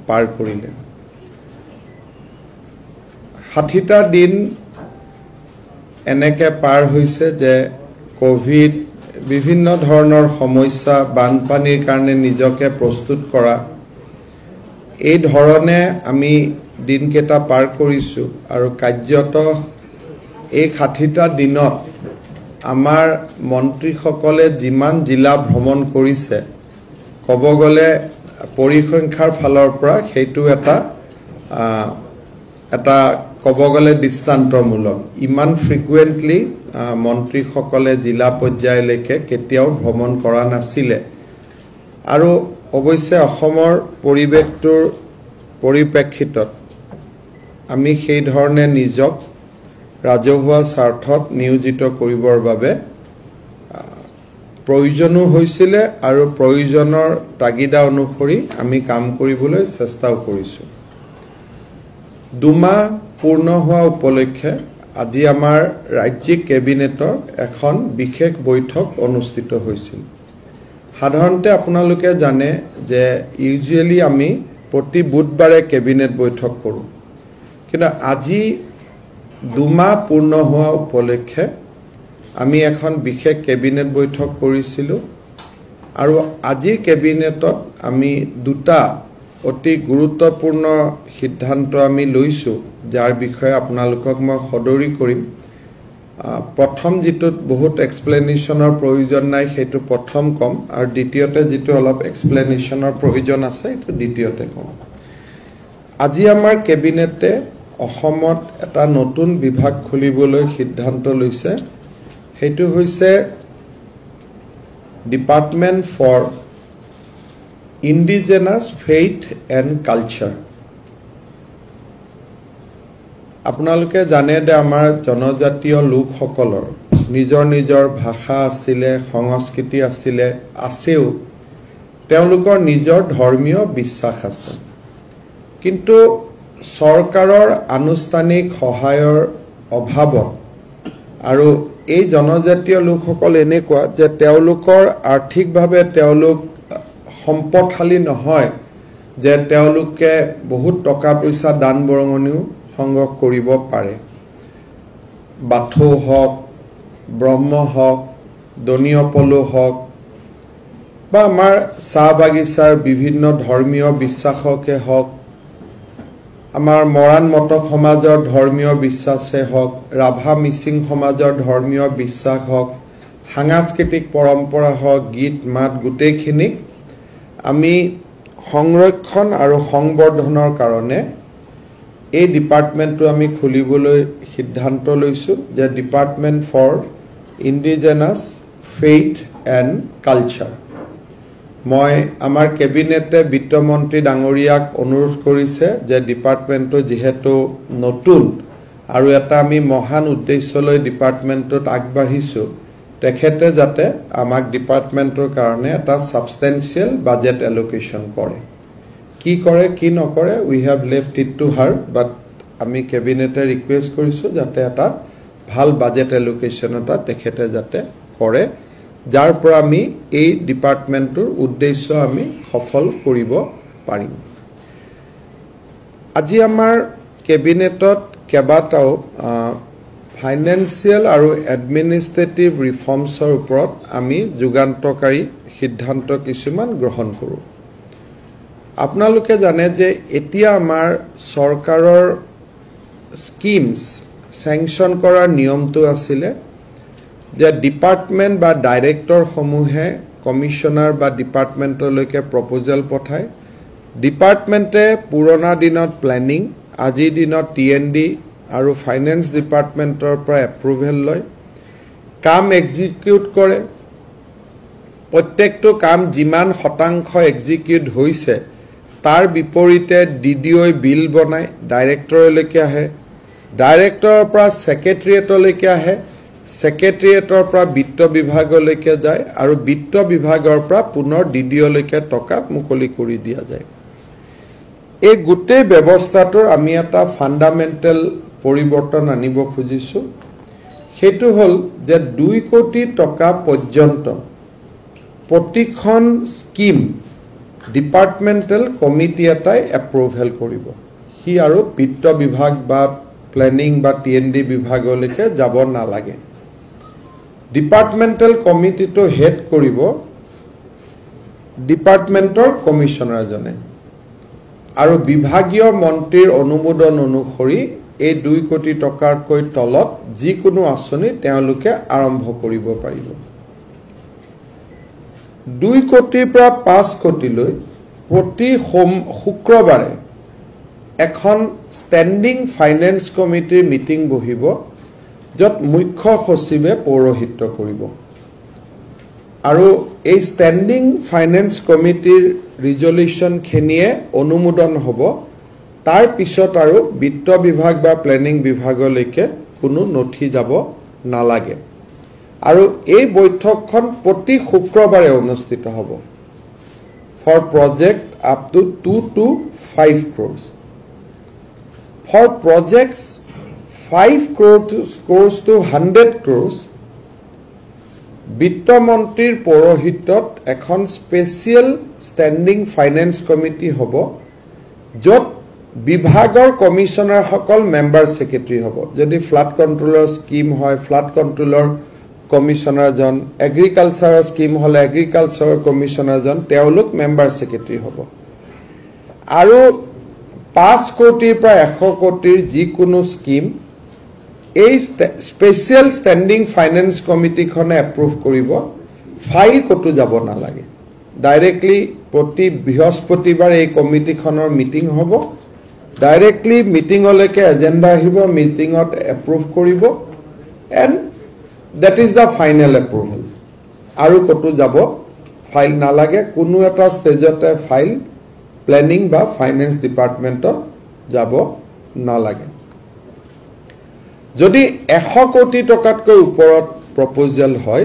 পাৰ কৰিলে 60টা দিন এনেকে পাৰ হৈছে যে কোভিড বিভিন্ন ধৰণৰ সমস্যা বানপানীৰ কাৰণে নিজকে প্ৰস্তুত কৰা এই ধৰণে আমি দিনকেইটা পাৰ কৰিছো আৰু কাৰ্যত এই 60টা দিনত আমাৰ মন্ত্ৰীসকলে যিমান জিলা ভ্ৰমণ কৰিছে ক'ব গ'লে পৰিসংখ্যাৰ ফালৰ পৰা সেইটো এটা ক'ব গ'লে দৃষ্টান্তমূলক ইমান ফ্ৰিকুৱেণ্টলি মন্ত্ৰীসকলে জিলা পৰ্যায়লৈকে কেতিয়াও ভ্ৰমণ কৰা নাছিলে আৰু অৱশ্যে অসমৰ পৰিৱেশটোৰ পৰিপ্ৰেক্ষিতত আমি সেই ধৰণে নিজক ৰাজহুৱা স্বাৰ্থত নিয়োজিত কৰিবৰ বাবে প্ৰয়োজনো হৈছিলে আৰু প্ৰয়োজনৰ তাগিদা অনুসৰি আমি কাম কৰিবলৈ চেষ্টাও কৰিছোঁ দুমাহ পূৰ্ণ হোৱা উপলক্ষে আজি আমাৰ ৰাজ্যিক কেবিনেটৰ এখন বিশেষ বৈঠক অনুষ্ঠিত হৈছিল সাধাৰণতে আপোনালোকে জানে যে ইউজুৱেলি আমি প্ৰতি বুধবাৰে কেবিনেট বৈঠক কৰোঁ কিন্তু আজি দুমাহ পূৰ্ণ হোৱা উপলক্ষে আমি এখন বিশেষ কেবিনেট বৈঠক কৰিছিলোঁ আৰু আজিৰ কেবিনেটত আমি দুটা অতি গুৰুত্বপূৰ্ণ সিদ্ধান্ত আমি লৈছোঁ যাৰ বিষয়ে আপোনালোকক মই সদৰি কৰিম প্ৰথম যেটোত বহুত এক্সপ্লেনেশ্যনৰ প্ৰয়োজন নাই সেইটো প্ৰথম কম আৰু দ্বিতীয়তে যেটো অলপ এক্সপ্লেনেশ্যনৰ প্ৰয়োজন আছে সেইটো দ্বিতীয়তে কম আজি আমাৰ কেবিনেটে অসমত এটা নতুন বিভাগ খুলিবলৈ সিদ্ধান্ত লৈছে সেইটো হৈছে department for indigenous faith and culture আপোনালোকে জানে যে আমাৰ জনজাতীয় লোকসকলৰ নিজৰ নিজৰ ভাষা আছিলে সংস্কৃতি আছিলে আছেও তেওঁলোকৰ নিজৰ ধৰ্মীয় বিশ্বাস আছে কিন্তু চৰকাৰৰ আনুষ্ঠানিক সহায়ৰ অভাৱত আৰু এই জনজাতীয় লোকসকল এনেকুৱা যে তেওঁলোকৰ আৰ্থিকভাৱে তেওঁলোক সম্পদশালী নহয় যে তেওঁলোকে বহুত টকা পইচা দান বৰঙনিও সংগ্ৰহ কৰিব পাৰে বাথৌ হওক ব্ৰহ্ম হওক দনিয়পলু হওক বা আমাৰ চাহ বাগিচাৰ বিভিন্ন ধৰ্মীয় বিশ্বাসকে হওক আমাৰ মৰাণ মটক সমাজৰ ধৰ্মীয় বিশ্বাসে হওক ৰাভা মিচিং সমাজৰ ধৰ্মীয় বিশ্বাস হওক সাংস্কৃতিক পৰম্পৰা হওক গীত মাত গোটেইখিনি আমি সংৰক্ষণ আৰু সংবৰ্ধনৰ কাৰণে এই ডিপাৰ্টমেণ্টটো আমি খুলিবলৈ সিদ্ধান্ত লৈছোঁ যে department for indigenous faith and culture মই আমাৰ কেবিনেটে বিত্তমন্ত্ৰী ডাঙৰীয়াক অনুৰোধ কৰিছে যে ডিপাৰ্টমেণ্টটো যিহেতু নতুন আৰু এটা আমি মহান উদ্দেশ্যলৈ ডিপাৰ্টমেণ্টটোত আগবাঢ়িছোঁ তেখেতে যাতে আমাক ডিপাৰ্টমেণ্টৰ কাৰণে এটা সাবষ্টেনশিয়েল বাজেট এলোকেশ্যন কৰে কি কৰে কি নকৰে we have left it to her but আমি কেবিনেটে ৰিকুৱেষ্ট কৰিছোঁ যাতে এটা ভাল বাজেট এলোকেশ্যন এটা তেখেতে যাতে কৰে যাৰ পৰা আমি এই ডিপাৰ্টমেণ্টৰ উদ্দেশ্য আমি সফল কৰিব পাৰিম আজি আমাৰ কেবিনেটত কেবাটাও ফাইনেন্সিয়েল আৰু এডমিনিষ্ট্ৰেটিভ ৰিফৰ্মছৰ ওপৰত আমি যুগান্তকাৰী সিদ্ধান্ত কিছুমান গ্ৰহণ কৰোঁ আপোনালোকে জানে যে এতিয়া আমাৰ চৰকাৰৰ স্কিমছ স্যাংচন কৰাৰ নিয়মটো আছিলে যে ডিপাৰ্টমেণ্ট বা ডাইৰেক্টৰ সমূহে কমিশনাৰ বা ডিপাৰ্টমেণ্টলৈকে প্ৰপ'জাল পঠায় ডিপাৰ্টমেণ্টে পুৰণা দিনত প্লেনিং আজিৰ দিনত টিএনডি আৰু ফাইনেন্স ডিপাৰ্টমেণ্টৰ পৰা এপ্ৰুভেল লয় কাম এক্সিকিউট কৰে প্ৰত্যেকটো কাম যিমান শতাংশ এক্সিকিউট হৈছে তাৰ বিপৰীতে ডিডিঅই বিল বনায় ডাইৰেক্টৰলৈকে আহে ডাইৰেক্টৰৰ পৰা সেক্ৰেটাৰিয়েটলৈকে আহে সেক্ৰেটাৰিয়েটৰ পৰা বিত্ত বিভাগলৈকে যায় আৰু বিত্ত বিভাগৰ পৰা পুনৰ ডিডিঅলৈকে টকা মুকলি কৰি দিয়া যায় এই গোটেই ব্যৱস্থাটোৰ আমি এটা ফাণ্ডামেণ্টেল পৰিৱৰ্তন আনিব খুজিছোঁ সেইটো হ'ল যে 2 কোটি টকা পৰ্যন্ত প্ৰতিখন স্কিম ডিপাৰ্টমেণ্টেল কমিটি এটাই এপ্ৰুভেল কৰিব সি আৰু বিত্ত বিভাগ বা প্লেনিং বা TND বিভাগলৈকে যাব নালাগে ডিপাৰ্টমেণ্টেল কমিটিটো হেড কৰিব ডিপাৰ্টমেণ্টৰ কমিশনাৰজনে আৰু বিভাগীয় মন্ত্ৰীৰ অনুমোদন অনুসৰি এই 2 কোটি টকাৰকৈ তলত যিকোনো আঁচনি তেওঁলোকে আৰম্ভ কৰিব পাৰিব 2 কোটিৰ পৰা 5 কোটিলৈ প্ৰতি শুক্ৰবাৰে এখন ষ্টেণ্ডিং ফাইনেন্স কমিটিৰ মিটিং বহিব য'ত মুখ্য সচিবে পৌৰোহিত্য কৰিব আৰু এই ষ্টেণ্ডিং ফাইনেন্স কমিটিৰ ৰিজলিউচনখিনিয়ে অনুমোদন হ'ব তাৰ পিছত আৰু বিত্ত বিভাগ বা প্লেনিং বিভাগলৈকে কোনো নথি যাব নালাগে আৰু এই বৈঠকখন প্ৰতি শুক্ৰবাৰে অনুষ্ঠিত হ'ব for project up to 2 to 5 crores for projects 5 crores to 100 crores বিত্ত মন্ত্ৰীৰ পৌৰোহিত্যত এখন স্পেচিয়েল ষ্টেণ্ডিং ফাইনেন্স কমিটি হ'ব য'ত বিভাগৰ কমিশনাৰ সকল মেম্বাৰ সেক্ৰেটাৰী হ'ব যদি ফ্লাড কন্ট্ৰোলৰ স্কিম হয় ফ্লাড কন্ট্ৰোলৰ কমিশনাৰজন এগ্ৰিকালচাৰৰ স্কিম হলে এগ্ৰিকালচাৰৰ কমিশনাৰজন তেওঁলোক মেম্বাৰ সেক্ৰেটাৰী হ'ব আৰু 5 কোটিৰ পৰা 100 কোটিৰ যিকোনো স্কিম এই স্পেচিয়েল ষ্টেণ্ডিং ফাইনেন্স কমিটিখনে এপ্ৰুভ কৰিব ফাইল কতো যাব নালাগে ডাইৰেক্টলি প্ৰতি বৃহস্পতিবাৰ এই কমিটিখনৰ মিটিং হ'ব ডাইৰেক্টলি মিটিংলৈকে এজেন্ডা আহিব মিটিংত এপ্ৰুভ কৰিব and that is the final approval আৰু কতো যাব ফাইল নালাগে কোনো এটা ষ্টেজতে ফাইল প্লেনিং বা ফাইনেন্স ডিপাৰ্টমেণ্টত যাব নালাগে যদি 100 কোটি টকাতকৈ ওপৰত প্ৰপ'জাল হয়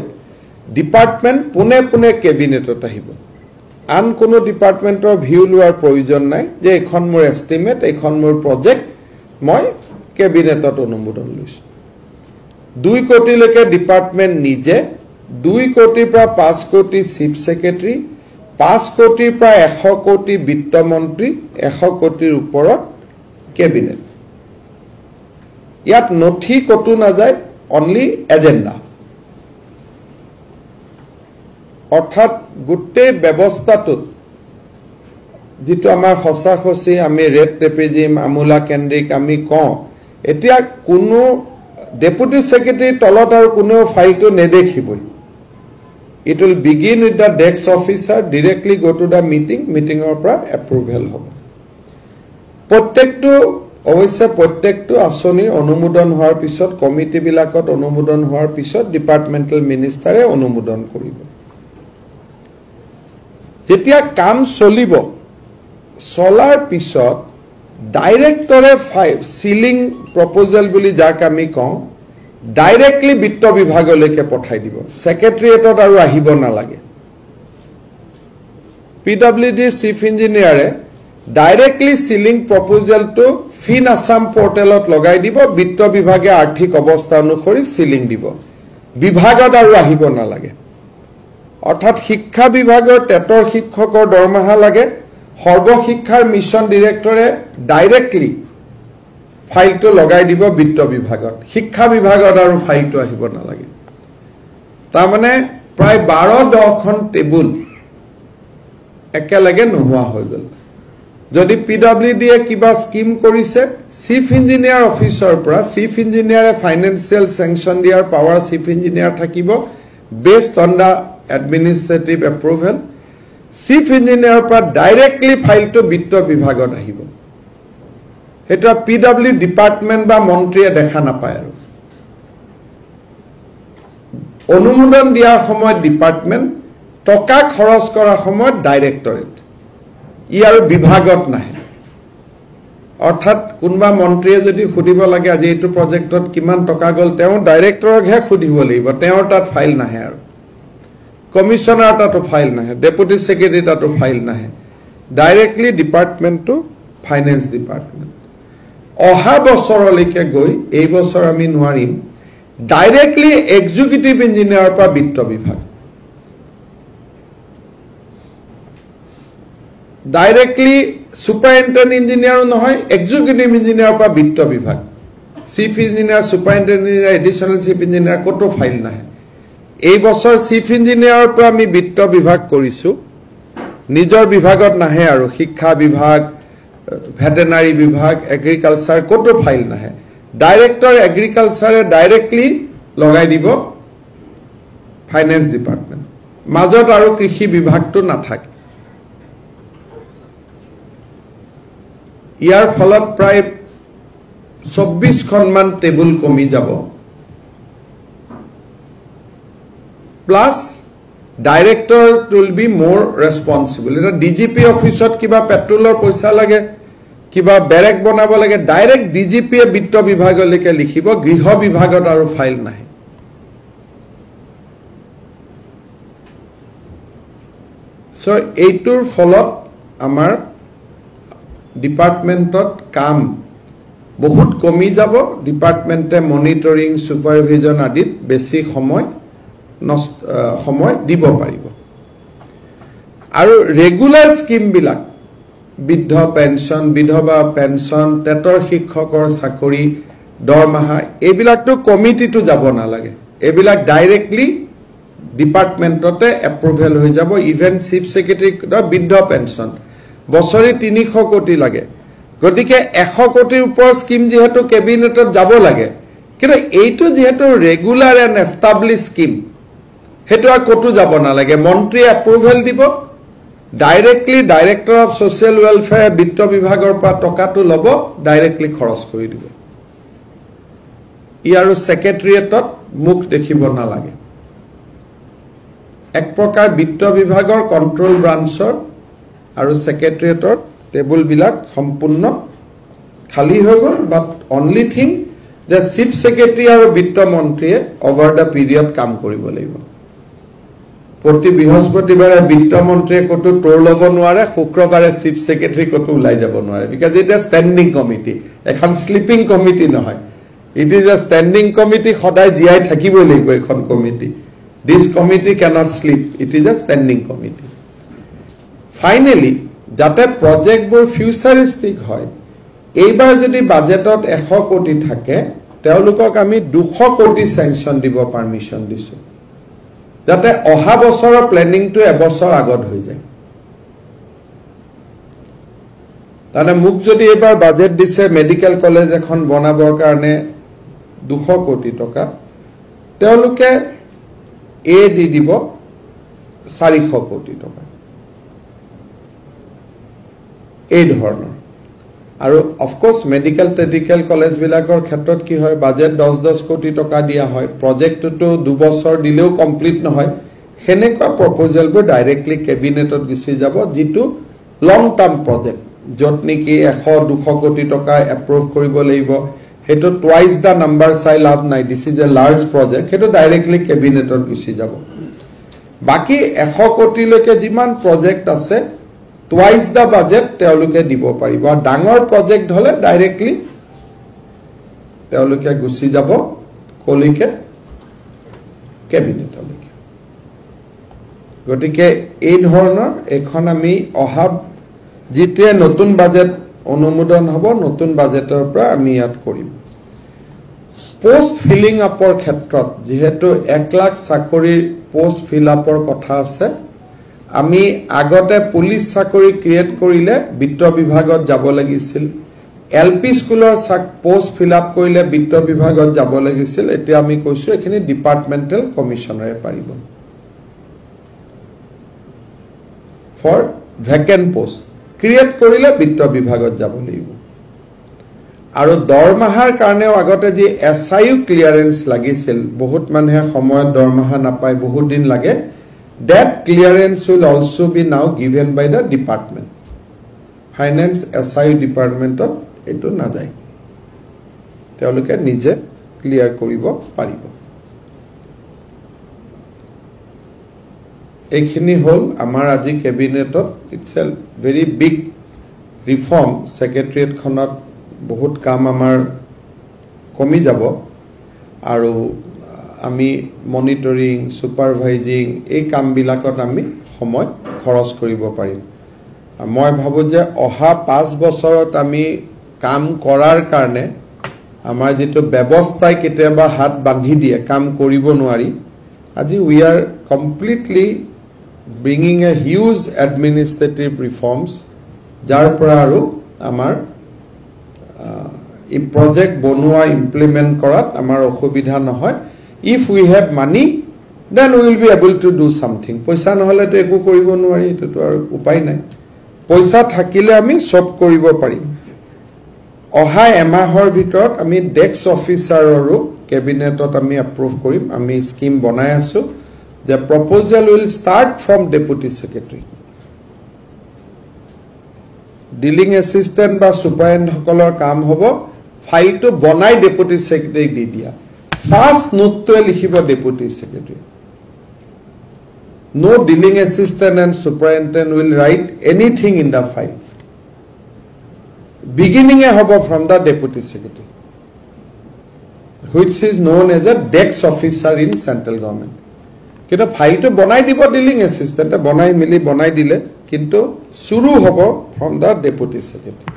ডিপাৰ্টমেণ্ট পুনে কেবিনেটত আহিব আন কোনো ডিপাৰ্টমেণ্টৰ ভিউ লোৱাৰ প্ৰয়োজন নাই যে এখন মোৰ এষ্টিমেট এখন মোৰ প্ৰজেক্ট মই কেবিনেটত অনুমোদন লৈছো 2 কোটিলৈকে ডিপাৰ্টমেণ্ট নিজে 2 কোটিৰ পৰা 5 কোটি চিফ সেক্ৰেটাৰী 5 কোটিৰ পৰা 100 কোটি বিত্ত মন্ত্ৰী 100 কোটিৰ ওপৰত কেবিনেট ইয়াত নথি কতো নাযায় অনলি এজেন্ডা অৰ্থাৎ গোটেই ব্যৱস্থাটোত যেটো আমাৰ হসাখসি আমি ৰেড টেপিজিম আমুলা কেন্দ্ৰিক আমি কওঁ এতিয়া কোনো Deputy Secretary তলত আৰু কোনো ফাইলটো নেদেখিবই It will begin with the desk officer directly go to the meetingৰ পৰা approval হ'ব প্ৰত্যেকটো আঁচনিৰ অনুমোদন হোৱাৰ পিছত কমিটি বিলাকত অনুমোদন হোৱাৰ পিছত ডিপাৰ্টমেণ্টেল মিনিষ্টাৰে অনুমোদন কৰিব যেতিয়া কাম চলিব চলাৰ পিছত ডাইৰেক্টৰে সিলিং প্ৰপ'জাল বুলি যাক আমি কওঁ ডাইৰেক্টলি বিত্ত বিভাগলৈকে পঠাই দিব সেক্ৰেটাৰিয়েটত আৰু আহিব নালাগে PWD চিফ ইঞ্জিনিয়াৰে ডাইৰেক্টলি সিলিং প্ৰপ'জালটো ফিন আসাম পৰ্টেলত লগাই দিব বিত্ত বিভাগে আৰ্থিক অৱস্থা অনুসৰি সিলিং দিব বিভাগত আৰু আহিব নালাগে অৰ্থাৎ শিক্ষা বিভাগৰ টেটৰ শিক্ষকৰ দৰমহা লাগে সৰ্বশিক্ষাৰ মিছন ডিৰেক্টৰে ডাইৰেক্টলি ফাইলটো লগাই দিব বিত্ত বিভাগত শিক্ষা বিভাগত আৰু ফাইলটো আহিব নালাগে তাৰ মানে প্ৰায় 12-10খন টেবুল একেলগে নোহোৱা হৈ গ'ল যদি PWD এ কিবা স্কিম কৰিছে চিফ ইঞ্জিনিয়াৰ অফিচৰ পৰা চিফ ইঞ্জিনিয়াৰে ফাইনান্সিয়েল স্যাংচন দিয়াৰ পাৱাৰ চিফ ইঞ্জিনিয়াৰ থাকিব based on the administrative approval chief ইঞ্জিনিয়াৰৰ পৰা ডাইৰেক্টলি ফাইলটো বিত্ত বিভাগত আহিব এটা PW ডিপাৰ্টমেন্ট বা মন্ত্ৰীয়ে দেখা নাপায় আৰু অনুমোদন দিয়াৰ সময়ত ডিপাৰ্টমেন্ট টকা খৰচ কৰাৰ সময়ত ডাইৰেক্টৰেট ইয়াৰ বিভাগত নাহে অৰ্থাৎ কোনবা মন্ত্ৰীয়ে যদি খুদিব লাগে আজি এইটো প্ৰজেক্টত কিমান টকা গল তেওঁ ডাইৰেক্টৰকহে খুদিব লাগিব তেওঁৰ তাত ফাইল নাহে আৰু কমিশনাৰ তাতো ফাইল নাহে ডেপুটি সেক্ৰেটাৰী তাতো ফাইল নাহে directly department to finance department অহা বছৰলৈকে গৈ এই বছৰ আমি নোৱাৰিম ডাইৰেক্টলি এক্সিকিউটিভ ইঞ্জিনিয়াৰৰ পৰা বিত্ত বিভাগ ডাইৰেক্টলি সুপাৰিনটেণ্ডেণ্ট ইঞ্জিনিয়াৰো নহয়, এক্সিকিউটিভ ইঞ্জিনিয়াৰৰ পৰা বিত্ত বিভাগ, chief engineer, superintendent engineer, additional chief engineer ক'তো ফাইল নাহে। এই বছৰ চিফ ইঞ্জিনিয়াৰৰ পৰা আমি বিত্ত বিভাগ কৰিছোঁ, নিজৰ বিভাগত নাহে আৰু শিক্ষা বিভাগ, ভেটেনাৰী বিভাগ, এগ্ৰিকালচাৰ ক'তো ফাইল নাহে। ডাইৰেক্টৰ এগ্ৰিকালচাৰে ডাইৰেক্টলি লগাই দিব ফাইনেন্স ডিপাৰ্টমেণ্ট, মাজত আৰু কৃষি বিভাগটো নাথাকে। ইয়াৰ ফলত প্ৰায় 24খনমান টেবুল কমি যাব, প্লাছ ডাইৰেক্টৰ উইল বি মোৰ ৰেছপনচিবল। এতিয়া ডিজিপি অফিচত কিবা পেট্ৰলৰ পইচা লাগে, কিবা বেৰেক বনাব লাগে, ডাইৰেক্ট ডিজিপিয়ে বিত্ত বিভাগলৈকে লিখিব, গৃহ বিভাগত আৰু ফাইল নাহে। চ' এইটোৰ ফলত আমাৰ ডিপাৰ্টমেণ্টত কাম বহুত কমি যাব। ডিপাৰ্টমেণ্টে মনিটৰিং, ছুপাৰভিজন আদিত বেছি সময় দিব পাৰিব। আৰু ৰেগুলাৰ স্কিমবিলাক, বৃদ্ধ পেঞ্চন, বিধৱা পেঞ্চন, টেটৰ শিক্ষকৰ চাকৰি, দৰমহা, এইবিলাকতো কমিটিটো যাব নালাগে, এইবিলাক ডাইৰেক্টলি ডিপাৰ্টমেণ্টতে এপ্ৰুভেল হৈ যাব। ইভেন চিফ ছেক্ৰেটাৰী বৃদ্ধ পেঞ্চন বছৰি 300 কোটি লাগে, গতিকে 100 কোটিৰ ওপৰৰ স্কিম যিহেতু কেবিনেটত যাব লাগে, কিন্তু এইটো যিহেতু ৰেগুলাৰ এণ্ড এষ্টাব্লিছ স্কিম, সেইটো আৰু ক'তো যাব নালাগে। মন্ত্ৰীয়ে এপ্ৰুভেল দিব, directly director of social welfare বিত্ত বিভাগৰ পৰা টকাটো ল'ব, ডাইৰেক্টলি খৰচ কৰি দিব। ই আৰু ছেক্ৰেটেৰিয়েটত মুখ দেখিব নালাগে। এক প্ৰকাৰ বিত্ত বিভাগৰ কণ্ট্ৰল ব্ৰাঞ্চৰ আৰু ছেক্ৰেটেৰিয়েটৰ টেবুলবিলাক সম্পূৰ্ণ খালী হৈ গ'ল। বাট অনলি থিং যে চিফ ছেক্ৰেটাৰী আৰু বিত্ত মন্ত্ৰীয়ে অভাৰ দ্য পিৰিয়ড কাম কৰিব লাগিব। প্ৰতি বৃহস্পতিবাৰে বিত্ত মন্ত্ৰীয়ে ক'তো তোৰ ল'ব নোৱাৰে, শুক্ৰবাৰে চিফ ছেক্ৰেটাৰী ক'তো ওলাই যাব নোৱাৰে, because it is standing committee, এখন শ্লিপিং কমিটি নহয়, it is a standing committee. সদায় জীয়াই থাকিবই লাগিব এইখন কমিটি। This committee cannot sleep, it is a standing committee. Finally যাতে প্ৰজেক্টবোৰ ফিউচাৰিষ্টিক হয়, এইবাৰ যদি বাজেটত 100 কোটি থাকে, তেওঁলোকক আমি 200 কোটি চেংচন দিব পাৰ্মিশ্যন দিছোঁ, যাতে অহা বছৰৰ প্লেনিংটো এবছৰ আগত হৈ যায়। তাৰমানে মোক যদি এইবাৰ বাজেট দিছে মেডিকেল কলেজ এখন বনাবৰ কাৰণে 200 কোটি টকা, তেওঁলোকে দি দিব 400 কোটি টকা, এই ধৰণৰ। আৰু অফক'ৰ্ছ মেডিকেল কলেজবিলাকৰ ক্ষেত্ৰত কি হয়, বাজেট 10 কোটি টকা দিয়া হয়, প্ৰজেক্টটোতো 2 বছৰ দিলেও কমপ্লিট নহয়, সেনেকুৱা প্ৰপ'জেলবোৰ ডাইৰেক্টলি কেবিনেটত গুচি যাব, যিটো লং টাৰ্ম প্ৰজেক্ট, য'ত নেকি 100-200 কোটি টকা এপ্ৰুভ কৰিব লাগিব। সেইটো টুৱাইচ দ্য নাম্বাৰ চাই লাভ নাই, this is a large project, সেইটো ডাইৰেক্টলি কেবিনেটত গুচি যাব। বাকী 100 কোটিলৈকে যিমান প্ৰজেক্ট আছে, টুৱাইচ দ্য বাজেট তেওঁলোকে দিব পাৰিব। আৰু ডাঙৰ প্ৰজেক্ট হ'লে ডাইৰেক্টলি তেওঁলোকে গুচি যাব কলৈকে, কেবিনেটলৈকে। গতিকে এই ধৰণৰ এইখন আমি অহা যিটোৱে নতুন বাজেট অনুমোদন হ'ব, নতুন বাজেটৰ পৰা আমি ইয়াত কৰিম। পোষ্ট ফিলিং আপৰ ক্ষেত্ৰত যিহেতু 1 লাখ চাকৰিৰ পোষ্ট ফিল আপৰ কথা আছে, আমি আগতে পুলিচ চাকৰি ক্ৰিয়েট কৰিলে বিত্ত বিভাগত যাব লাগিছিল, LP স্কুলৰ পোষ্ট ফিল আপ কৰিলে বিত্ত বিভাগত যাব লাগিছিল। এতিয়া আমি কৈছোঁ এইখিনি ডিপাৰ্টমেণ্টেল কমিশ্যনাৰে পাৰিব ফৰ ভেকেণ্ট পোষ্ট। ক্ৰিয়েট কৰিলে বিত্ত বিভাগত যাব লাগিব। আৰু দৰমহাৰ কাৰণেও আগতে যি SIU ক্লিয়াৰেন্স লাগিছিল, বহুত মানুহে সময়ত দৰমহা নাপায়, বহুত দিন লাগে, that clearance will also be now given by the department. Finance SIU departmentত এইটো নাযায়, তেওঁলোকে নিজে ক্লিয়াৰ কৰিব পাৰিব। এইখিনি হ'ল আমাৰ আজি কেবিনেটত। It's a very big reform. ছেক্ৰেটেৰিয়েটখনত বহুত কাম আমাৰ কমি যাব, আৰু আমি মনিটৰিং, ছুপাৰভাইজিং, এই কামবিলাকত আমি সময় খৰচ কৰিব পাৰিম। মই ভাবো যে অহা 5 বছৰত আমি কাম কৰাৰ কাৰণে আমাৰ যেটো ব্যৱস্থাই কেতিয়াবা হাত বান্ধি দিয়ে কাম কৰিব নোৱাৰি আজি we are completely bringing a huge administrative reforms যাৰ পৰা আৰু আমাৰ এই project বনোৱা implement কৰাত আমাৰ অসুবিধা নহয় if we have money then we will be able to do something পইচা নহলে তো একো কৰিব নোৱাৰি এটো তো আৰু উপায় নাই পইচা থাকিলে আমি সব কৰিব পাৰিম অহা এমাহৰ ভিতৰত আমি ডেস্ক অফিচাৰৰো কেবিনেটত আমি এপ্ৰুভ কৰিম আমি স্কিম বনাই আছো যে proposal will start from deputy secretary dealing assistant বা সুপাৰিনটেন্ডেন্ট সকলৰ কাম হ'ব ফাইলটো বনাই ডেপুটি সেক্ৰেটাৰীক দি দিয়া ফাৰ্স্ট নোটটো লিখিব deputy secretary no dealing assistant and superintendent will write anything in the file beginning a hobo from the deputy secretary which is known as a desk officer in central government kintu file to banai dibo dealing assistant banai mili banai dile kintu shuru hobo from the deputy secretary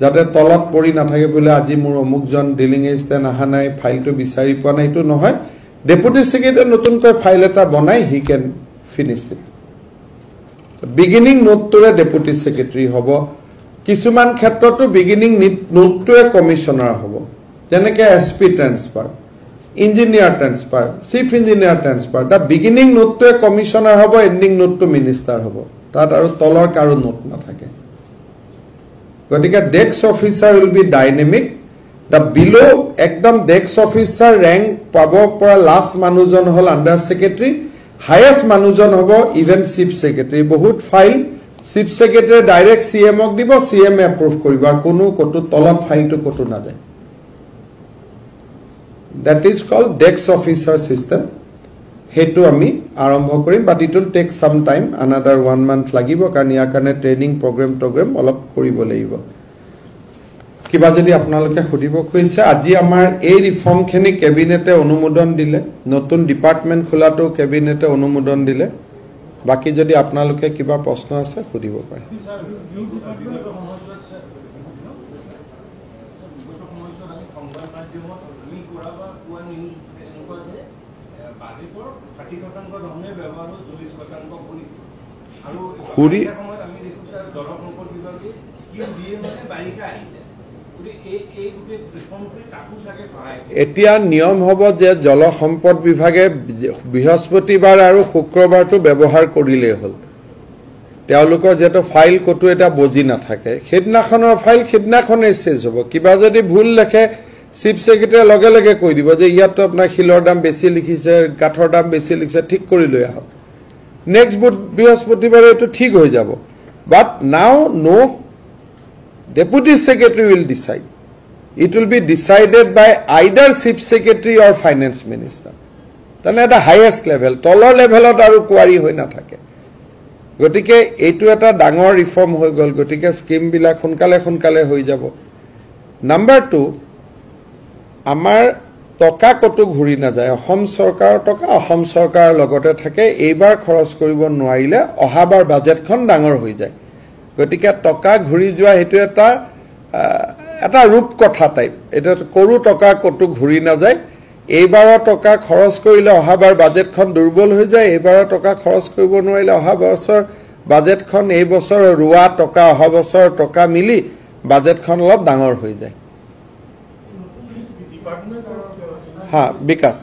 jate tolat pori na thake bole aji mur omukjon dealing assistant aha nai file to bisari pa nai to nohoy deputy secretary notun koi file eta banai he can finish it beginning note to a deputy secretary hobo কিছুমান ক্ষেত্ৰটো beginning note to a commissioner hobo যেনেকে SP transfer engineer transfer chief engineer transfer the beginning note to a commissioner hobo ending note to minister hobo তাত আৰু তলৰ কাৰো note না থাকে গতিকে desk officer will be dynamic the below একদম desk officer rank পাব পৰা last মানুহজন হল under secretary highest মানুহজন হ'ব even chief secretary বহুত file chief secretary direct CM ক দিব CM approve কৰিব আৰু কোনো কটো তলত ফাইলটো কটো না যায় that is called desk officer system হেতু আমি আৰম্ভ কৰিম but it will take some time another 1 month লাগিব কাৰণ ইয়াৰ কাৰণে ট্ৰেইনিং প্ৰগ্ৰাম অলপ কৰিব লাগিব কিবা যদি আপোনালোকে খুদিব কৈছে আজি আমাৰ এই ৰিফৰ্ম খিনি কেবিনেটে অনুমোদন দিলে নতুন ডিপাৰ্টমেন্ট খোলাটো কেবিনেটে অনুমোদন দিলে বাকি যদি আপোনালোকে কিবা প্ৰশ্ন আছে খুদিব পাৰে খুৰি এতিয়া নিয়ম হ'ব যে জল সম্পদ বিভাগে বৃহস্পতিবাৰ আৰু শুক্ৰবাৰটো ব্যৱহাৰ কৰিলে হ'ল তেওঁলোকৰ যেটো ফাইল কটো এটা বজি না থাকে খেদনাখনৰ ফাইল খেদনাখনে শেষ হ'ব কিবা যদি ভুল লেখে চিফ সেক্ৰেটাৰী লগে লগে কৈ দিব যে ইয়াত আপোনাৰ শিলৰ দাম বেছি লিখিছে কাঠৰ দাম বেছি লিখিছে ঠিক কৰি লৈ আহক নেক্সট বৃহস্পতিবাৰে এটো ঠিক হৈ যাব but now no deputy secretary will decide it will be decided by either chief secretary or finance minister tane eta highest level tolor levelot aru query hoi na thake gotike etu eta dangor reform hoi gol gotike scheme bila khonkale hoi jabo number 2 amar toka kotu ঘুৰি না যায় অসম সৰকাৰৰ টকা অসম সৰকাৰৰ লগতে থাকে এইবাৰ খৰচ কৰিব নোৱাৰিলে অহাবাৰ বাজেটখন ডাঙৰ হৈ যায় গতিকে টকা ঘুৰি যোৱা হেতু এটা ৰূপ কথা টাইপ এটা কৰু টকা কটু ঘুৰি না যায় এইবাৰৰ টকা খৰচ কৰিলে অহাবাৰ বাজেটখন দুৰ্বল হৈ যায় এইবাৰৰ টকা খৰচ কৰিব নোৱাৰিলে অহা বছৰ বাজেটখন এই বছৰ ৰুৱা টকা অহা বছৰ টকা মিলি বাজেটখন অলপ ডাঙৰ হৈ যায় হা বিকাশ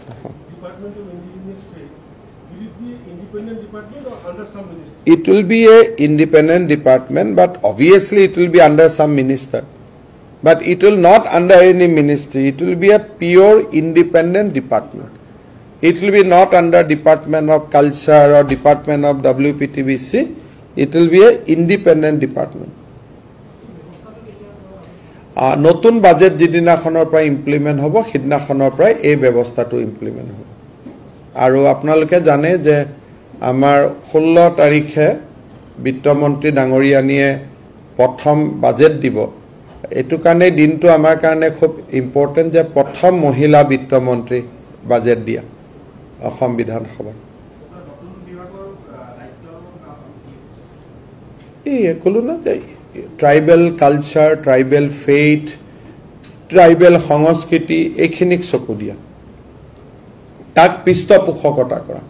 It will be a independent department, but obviously it will be under some minister. But it will not under any ministry. It will be a pure independent department. It will be not under Department of Culture or Department of WPTBC. It will be a independent department. নতুন budget যিদিনাখনৰ পৰা implement হ'ব সিদিনাখনৰ পৰা এই ব্যৱস্থাটো implement হ'ব আৰু আপোনালোকে জানে যে আমাৰ 16 তাৰিখে বিত্তমন্ত্ৰী ডাঙৰীয়ানিয়ে প্ৰথম বাজেট দিব এটু কাৰণে দিনটো আমাৰ কাৰণে খুব ইম্পৰ্টেন্ট যে প্ৰথম মহিলা বিত্তমন্ত্ৰী বাজেট দিয়া অসম বিধানসভা এই কলো না যে tribal culture, tribal faith, tribal সংস্কৃতি এইখিনিক চকু দিয়া, তাক পৃষ্ঠপোষকতা কৰা।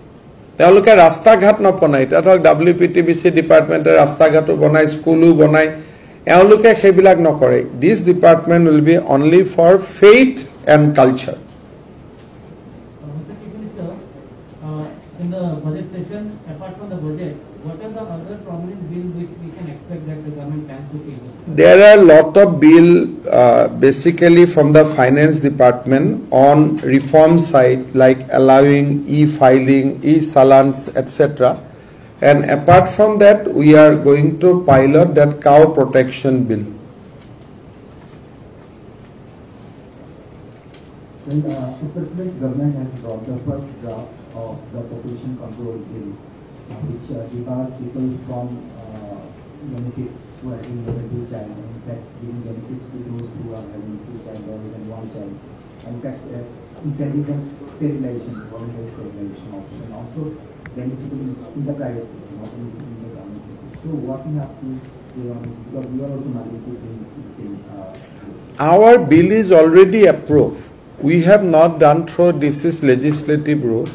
তেওঁলোকে ৰাস্তা ঘাট নবনায়, এতিয়া ধৰক WPTBC ডিপাৰ্টমেণ্টে ৰাস্তা ঘাটো বনায়, স্কুলো বনায়, এওঁলোকে সেইবিলাক নকৰে। This department will be only for faith and culture. In the budget session, apart from the budget, what are the other prominent bills which we can expect that the government plans to table? There are a lot of bills basically from the finance department on reform side, like allowing e-filing, e-salans, etc. And apart from that, we are going to pilot that cow protection bill. Well, Uttar Pradesh government has brought the first draft of the population control bill, which debars people from benefits who are having more than 2 child, and in fact giving benefits to those who are having 2 child or even 1 child. In fact, incentive sterilization, voluntary sterilization option, and also benefiting in the private sector, not in the government sector. So what we have to say on, because we are also mandated in the same. Our bill is already approved. We have not done through this is legislative route.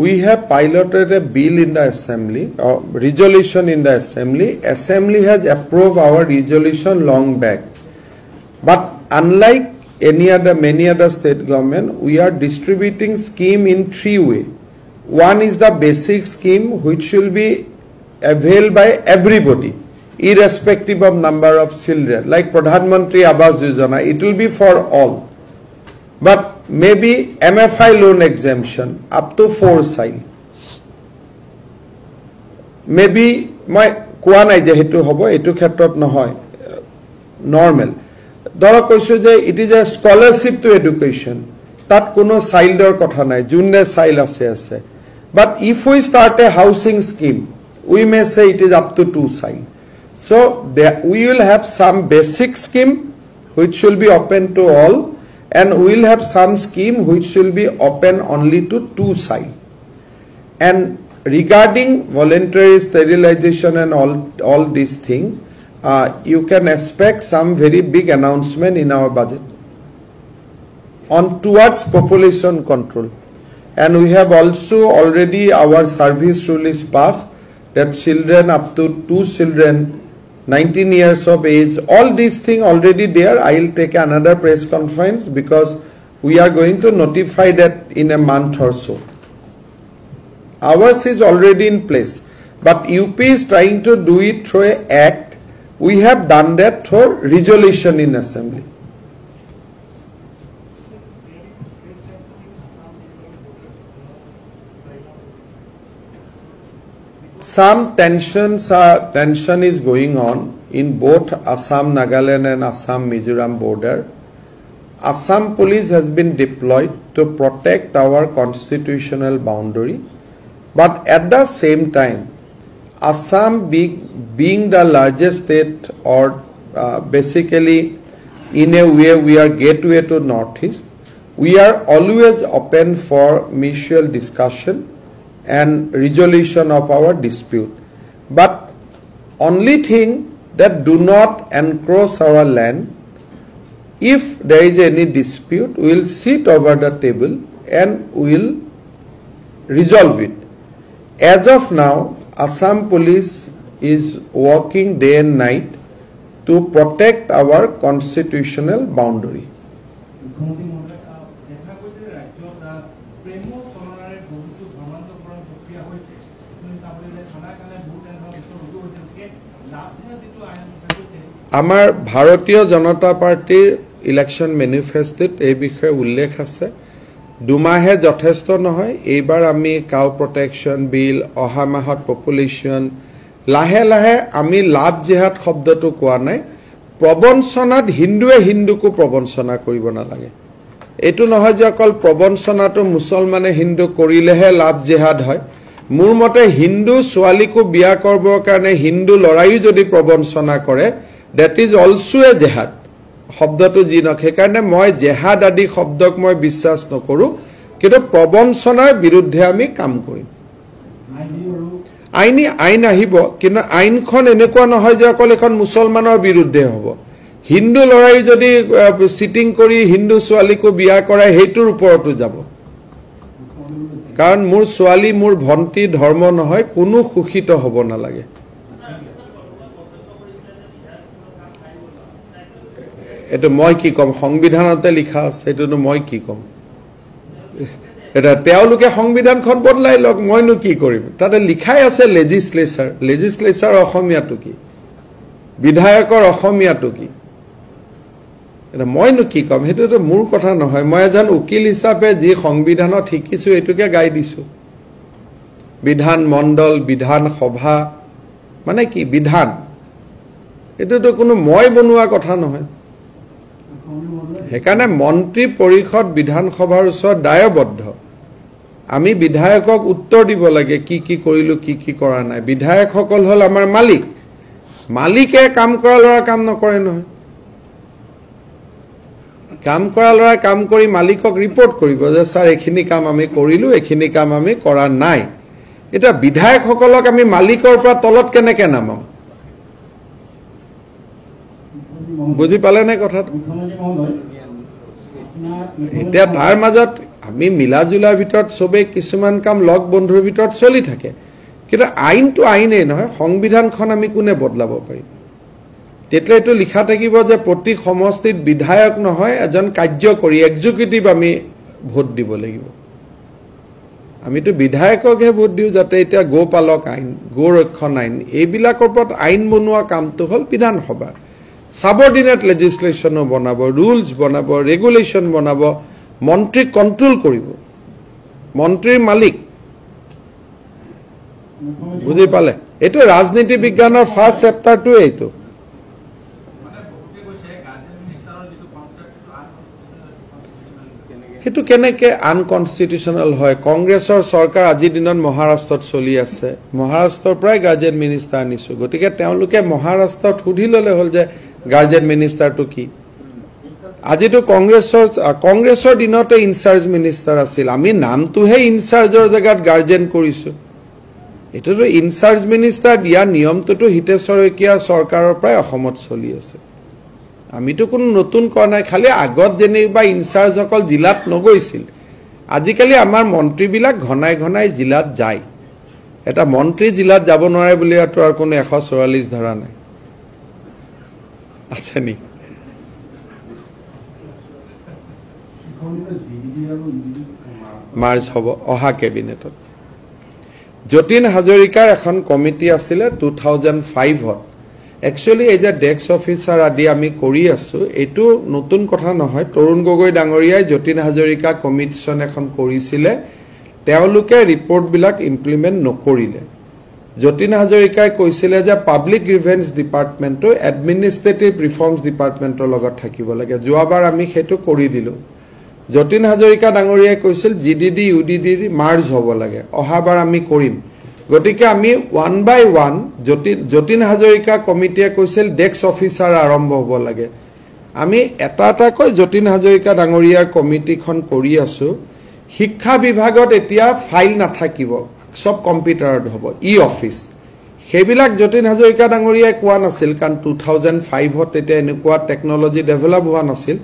We have piloted a bill in the assembly, or resolution in the assembly. Assembly has approved our resolution long back. But unlike many other state government, we are distributing scheme in 3 ways. One is the basic scheme, which will be availed by everybody, irrespective of number of children, like Pradhan Mantri Awas Yojana. It will be for all. But maybe MFI loan exemption up to 4 child. Maybe my কোৱা নাই যে হেতু হ'ব, এটু ক্ষেত্ৰত নহয়, normal. ধৰক কৈছো যে it is A scholarship to education, তাত কোনো চাইল্ডৰ কথা নাই, যোনে চাইল্ড আছে। But if we start a housing scheme, we may say it is up to 2 child. So we will have some basic scheme which will be open to all, and we will have some scheme which will be open only to 2 child. And regarding voluntary sterilization and all these things, you can expect some very big announcement in our budget on towards population control. And we have also already our service rule is passed that children up to 2 children 19 years of age, all these things already there. I will take another press conference because we are going to notify that in a month or so. Ours is already in place, but UP is trying to do it through an act. We have done that through resolution in assembly. Some tension is going on in both Assam, Nagaland and Assam, Mizoram border. Assam police has been deployed to protect our constitutional boundary. But at the same time, Assam being the largest state, or basically in a way we are gateway to Northeast, we are always open for mutual discussion and resolution of our dispute. But only thing that do not encroach our land. If there is any dispute, we will sit over the table and we will resolve it. As of now, Assam police is working day and night to protect our constitutional boundary. আমাৰ ভাৰতীয় জনতা পাৰ্টিৰ election মেনিফেষ্টোত এই বিষয়ে উল্লেখ আছে। 2 মাহে যথেষ্ট নহয়, এইবাৰ আমি কাউ প্ৰটেকশ্যন বিল, অহা মাহত পপুলেশ্যন, লাহে লাহে আমি লাভ জেহাদ শব্দটো কোৱা নাই। প্ৰবঞ্চনাত হিন্দুৱে হিন্দুকো প্ৰবঞ্চনা কৰিব নালাগে। এইটো নহয় যে অকল প্ৰবঞ্চনাটো মুছলমানে হিন্দু কৰিলেহে লাভ জেহাদ হয়। মোৰ মতে হিন্দু ছোৱালীকো বিয়া কৰিবৰ কাৰণে হিন্দু লৰাইও যদি প্ৰবঞ্চনা কৰে, that is also a jihad. শব্দটো যি নক, সেইকাৰণে মই জেহাদ আদি শব্দক মই বিশ্বাস নকৰো, কিন্তু প্ৰবঞ্চনাৰ বিৰুদ্ধে আমি কাম কৰিম। আইন আহিব, কিন্তু আইনখন এনেকুৱা নহয় যে অকল এখন মুছলমানৰ বিৰুদ্ধে হ'ব। হিন্দু ল'ৰাই যদি চিটিং কৰি হিন্দু ছোৱালীকো বিয়া কৰায় সেইটোৰ ওপৰতো যাব। কাৰণ মোৰ ছোৱালী মোৰ ভণ্টি ধৰ্ম নহয়, কোনো শোষিত হ'ব নালাগে। এইটো মই কি ক'ম? সংবিধানতে লিখা আছে, এইটোতো মই কি ক'ম? এটা তেওঁলোকে সংবিধানখন বদলাই লওক, মইনো কি কৰিম? তাতে লিখাই আছে লেজিছলেচাৰ অসমীয়াটো কি, বিধায়কৰ অসমীয়াটো কি, এটা মইনো কি ক'ম? সেইটোতো মোৰ কথা নহয়। মই এজন উকিল হিচাপে যি সংবিধানত শিকিছো এইটোকে গাই দিছো। বিধান মণ্ডল, বিধান সভা মানে কি? বিধান, এইটোতো কোনো মই বনোৱা কথা নহয়। সেইকাৰণে মন্ত্ৰী পৰিষদ বিধানসভাৰ ওচৰত দায়বদ্ধ। আমি বিধায়কক উত্তৰ দিব লাগে কি কি কৰিলো, কি কি কৰা নাই। বিধায়কসকল হ'ল আমাৰ মালিক। মালিকে কাম কৰা ল'ৰা কাম নকৰে নহয়। কাম কৰা ল'ৰাই কাম কৰি মালিকক ৰিপৰ্ট কৰিব যে ছাৰ এইখিনি কাম আমি কৰিলো, এইখিনি কাম আমি কৰা নাই। এতিয়া বিধায়কসকলক আমি মালিকৰ পৰা তলত কেনেকে নামাম? বুজি পালে নে কথাটো? এতিয়া তাৰ মাজত আমি মিলা জুলাৰ ভিতৰত চবেই কিছুমান কাম লগ বন্ধুৰ ভিতৰত চলি থাকে, কিন্তু আইনটো আইনেই নহয়। সংবিধানখন আমি কোনে বদলাব পাৰিম? তেতিয়া এইটো লিখা থাকিব যে প্ৰতি সমষ্টিত বিধায়ক নহয়, এজন কাৰ্যকৰী এক্সিকিউটিভ আমি ভোট দিব লাগিব। আমিতো বিধায়ককহে ভোট দিওঁ, যাতে এতিয়া গো পালক আইন, গো ৰক্ষণ আইন, এইবিলাকৰ ওপৰত আইন বনোৱা কামটো হ'ল বিধানসভাৰ। সাবঅৰ্ডিনেট লেজিসলেশনো বনাব, ৰুলছ বনাব, ৰেগুলেশ্যন বনাব, মন্ত্ৰীক কণ্ট্ৰোল কৰিব, মন্ত্ৰীৰ মালিক। বুজি পালে? এইটো ৰাজনীতি বিজ্ঞানৰ ফাৰ্ষ্ট চেপ্টাৰটো এইটো। সেইটো কেনেকে আনকনষ্টিটিউচনেল হয়? কংগ্ৰেছৰ চৰকাৰ আজিৰ দিনত মহাৰাষ্ট্ৰত চলি আছে। মহাৰাষ্ট্ৰৰ পৰাই গাৰ্জেন মিনিষ্টাৰ আনিছো। গতিকে তেওঁলোকে মহাৰাষ্ট্ৰত সুধি ল'লে হ'ল যে গাৰ্জেন মিনিষ্টাৰটো কি। আজিতো কংগ্ৰেছৰ দিনতে ইনচাৰ্জ মিনিষ্টাৰ আছিল। আমি নামটোহে ইনচাৰ্জৰ জেগাত গাৰ্জেন কৰিছো। এইটোতো ইনচাৰ্জ মিনিষ্টাৰ দিয়া নিয়মটোতো হিতেশ্বৰ শইকীয়া চৰকাৰৰ পৰাই অসমত চলি আছে। আমিতো কোনো নতুন কৰা নাই। খালি আগত যেনিবা ইনচাৰ্জ অকল জিলাত নগৈছিল, আজিকালি আমাৰ মন্ত্ৰীবিলাক ঘনাই ঘনাই জিলাত যায়। এটা মন্ত্ৰী জিলাত যাব নোৱাৰে বুলি আৰু কোনো 144 ধাৰা নাই, আছে নি? মাৰ্জ হ'ব অহা কেবিনেটত। যতীন হাজৰিকাৰ এখন কমিটি আছিলে 2005ত। একচুৱেলি এই যে ডেস্ক অফিচাৰ আদি আমি কৰি আছো, এইটো নতুন কথা নহয়। তৰুণ গগৈ ডাঙৰীয়াই যতীন হাজৰিকা কমিশ্যন এখন কৰিছিলে। তেওঁলোকে ৰিপৰ্টবিলাক ইমপ্লিমেণ্ট নকৰিলে। যতীন হাজৰিকাই কৈছিলে যে পাব্লিক গ্ৰিভেন্স ডিপাৰ্টমেণ্টটো এডমিনিষ্ট্ৰেটিভ ৰিফৰ্মছ ডিপাৰ্টমেণ্টৰ লগত থাকিব লাগে। যোৱাবাৰ আমি সেইটো কৰি দিলোঁ। যতীন হাজৰিকা ডাঙৰীয়াই কৈছিল GDD UDD মাৰ্জ হ'ব লাগে, অহাবাৰ আমি কৰিম। গতিকে আমি 1 by 1 যতীন হাজৰিকা কমিটিয়ে কৈছিল ডেস্ক অফিচাৰ আৰম্ভ হ'ব লাগে। আমি এটা এটাকৈ যতীন হাজৰিকা ডাঙৰীয়াৰ কমিটিখন কৰি আছো। শিক্ষা বিভাগত এতিয়া ফাইল নাথাকিব, সব কম্পিউটাৰত হ'ব, অফিচ। সেইবিলাক যতীন হাজৰিকা ডাঙৰীয়াই কোৱা নাছিল, কাৰণ 2005ত তেতিয়া এনেকুৱা টেকনলজি ডেভেলপ হোৱা নাছিল।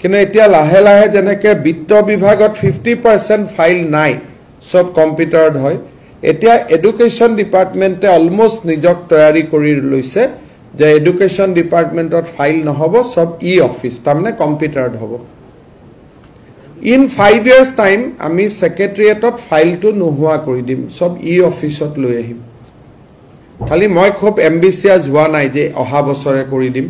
কিন্তু এতিয়া লাহে লাহে যেনেকে বিত্ত বিভাগত 50% ফাইল নাই, সব কম্পিউটাৰত হয়। এতিয়া এডুকেশ্যন ডিপাৰ্টমেণ্টে অলমষ্ট নিজক তৈয়াৰী কৰি লৈছে যে এডুকেশ্যন ডিপাৰ্টমেণ্টত ফাইল নহ'ব, সব অফিচ, তাৰমানে কম্পিউটাৰত হ'ব। ইন 5 years টাইম আমি ছেক্ৰেটেৰিয়েটত ফাইলটো নোহোৱা কৰি দিম, সব অফিচত লৈ আহিম। খালি মই খুব এম্বিচিয়াছ হোৱা নাই যে অহা বছৰে কৰি দিম।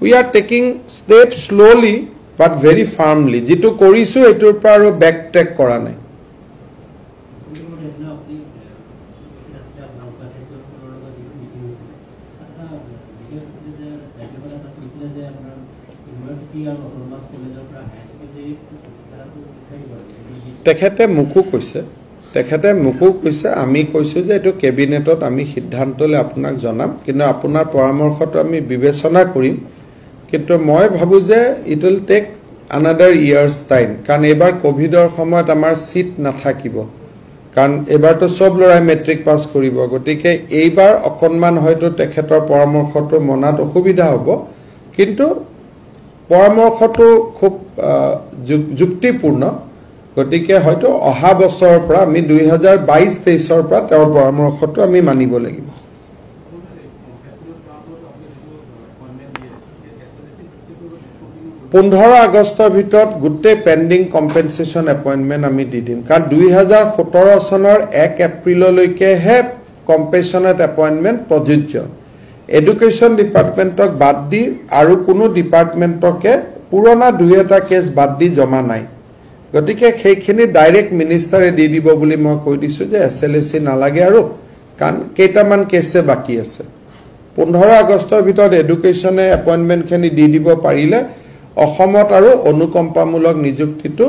We are taking step slowly but very firmly. যিটো কৰিছো এইটোৰ পৰা আৰু বেক ট্ৰেক কৰা নাই। তেখেতে মোকো কৈছে, আমি কৈছো যে এইটো কেবিনেটত আমি সিদ্ধান্ত লৈ আপোনাক জনাম, কিন্তু আপোনাৰ পৰামৰ্শটো আমি বিবেচনা কৰিম। কিন্তু মই ভাবো যে it will take another year's time, কাৰণ এইবাৰ কোভিডৰ সময়ত আমাৰ চিট নাথাকিব। কাৰণ এবাৰতো সব লৰাই মেট্ৰিক পাছ কৰিব গতিকে এইবাৰ অকনমান হয়তো তেখেতৰ পৰামৰ্শটো মনাত অসুবিধা হ'ব কিন্তু পৰামৰ্শটো খুব যুক্তিপূৰ্ণ গতিকে হয়তো অহা বছৰৰ পৰা আমি 2022-23 পৰা তেওঁৰ পৰামৰ্শটো আমি মানিব লাগিব 15 আগষ্টৰ ভিতৰত গোটেই পেন্ডিং কম্পেনসেশন এপইন্টমেন্ট আমি দি দিম কাৰণ 2017 চনৰ 1 এপ্ৰিললৈকেহে কম্পেনসেশনত এপইন্টমেন্ট প্ৰযোজ্য এডুকেশন ডিপাৰ্টমেন্টক বাদ দি আৰু কোনো ডিপাৰ্টমেন্টকে পুৰণা দুই এটা কেছ বাদ দি জমা নাই গতিকে সেইখিনি ডাইৰেক্ট মিনিষ্টাৰে দি দিব বুলি মই কৈ দিছো যে এছএলএসি নালাগে আৰু কাৰণ কেইটামান কেছে বাকি আছে 15 আগষ্টৰ ভিতৰত এডুকেশনে এপইন্টমেন্টখিনি দি দিব পাৰিলে অসমত আৰু অনুকম্পামূলক নিযুক্তিটো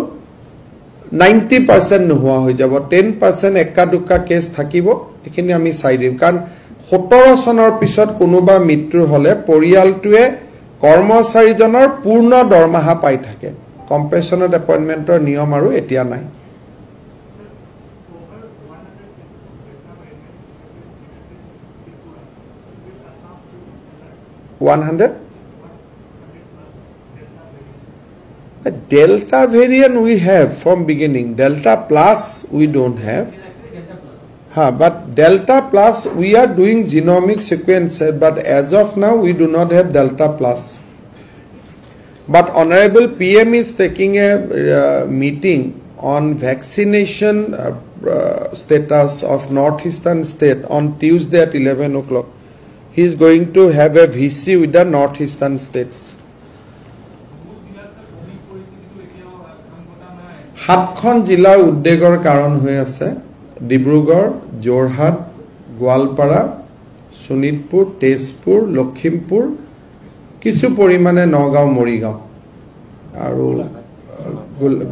90% নোহোৱা হৈ যাব 10% একা দুকা কেছ থাকিব এখিনি আমি চাই দিম কাৰণ 17 চনৰ পিছত কোনোবা মৃত্যু হলে পৰিয়ালটোৱে কৰ্মচাৰীজনৰ পূৰ্ণ দৰমহা পাই থাকে কম্পেনসেশনত এপইন্টমেন্টৰ নিয়ম আৰু এতিয়া নাই 100 Delta variant we have from beginning. Delta plus we don't have. But Delta plus we are doing genomic sequences. But as of now we do not have Delta plus. But Honorable PM is taking a meeting on vaccination status of northeastern state on Tuesday at 11 o'clock. He is going to have a VC with the northeastern states. 7খন জিলা উদ্বেগৰ কাৰণ হৈ আছে ডিব্ৰুগড় যোৰহাট গোৱালপাৰা শোণিতপুৰ তেজপুৰ লখিমপুৰ কিছু পৰিমাণে নগাঁও মৰিগাঁও আৰু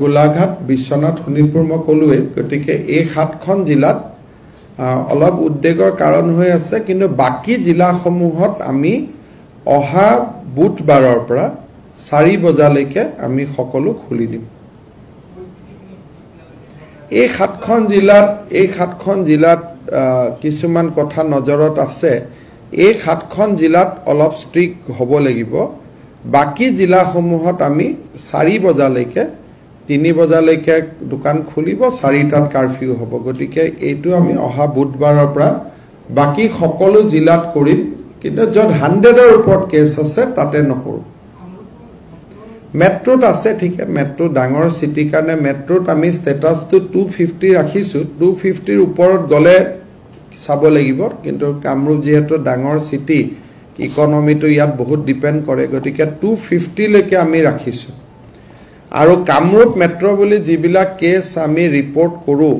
গোলাঘাট বিশ্বনাথ শোণিতপুৰ মই কলোৱে গতিকে এই 7খন জিলাত অলপ উদ্বেগৰ কাৰণ হৈ আছে কিন্তু বাকি জিলাসমূহত আমি অহা বুধবাৰৰ পৰা 4 বজালৈকে আমি সকলো খুলি দিম এই 7খন জিলাত কিছুমান কথা নজৰত আছে এই 7খন জিলাত অলপ ষ্ট্ৰিক হ'ব লাগিব বাকি জিলাসমূহত আমি 4 বজালৈকে 3 বজালৈকে দোকান খুলিব 4টাত কাৰফিউ হ'ব গতিকে এইটো আমি অহা বুধবাৰৰ পৰা বাকি সকলো জিলাত কৰিম কিন্তু যত 100ৰ ওপৰত কেছ আছে তাতে নকৰো মেট্ৰোত আছে ঠিক আছে মেট্ৰো ডাঙৰ সিটি কাৰণে মেট্ৰোত আমি স্ট্যাটাসটো 250 ৰাখিছো 250 ৰ ওপৰত গলে চাব লাগিব কিন্তু কামৰূপ যেহেতু ডাঙৰ সিটি ইকোনমিটো ইয়াত বহুত ডিপেন্ড কৰে গতিকে 250 লৈকে আমি ৰাখিছো আৰু কামৰূপ মেট্ৰো বুলি যিবিলাক কেছ আমি ৰিপৰ্ট কৰো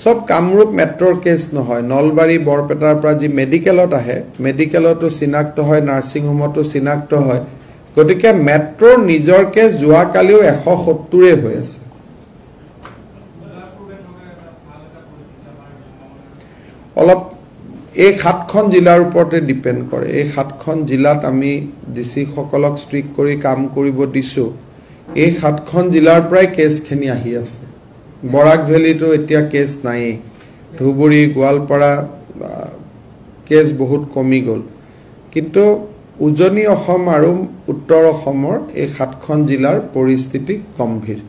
সব কামৰূপ মেট্ৰোৰ কেছ নহয় নলবাৰী বৰপেটাৰ পৰা যি মেডিকেলত আহে মেডিকেলতো চিনাক্ত হয় নাৰ্সিং হোমতো চিনাক্ত হয় গতিকে মেট্ৰোৰ নিজৰ কেছ যোৱা কালিও 170 হৈ আছে অলপ এই 7খন জিলাৰ ওপৰতে ডিপেন্ড কৰে এই 7খন জিলাত আমি ডিসি সকলক ষ্ট্ৰিক কৰি কাম কৰিব দিছো এই 7খন জিলাৰ পৰাই কেছখিনি আহি আছে বৰাক ভেলিটো এতিয়া কেছ নাই ধুবুৰী গোৱালপাৰা কেছ বহুত কমি গল কিন্তু উজনি অসম আৰু উত্তৰ অসমৰ এই 7খন জিলাৰ পৰিস্থিতি গম্ভীৰ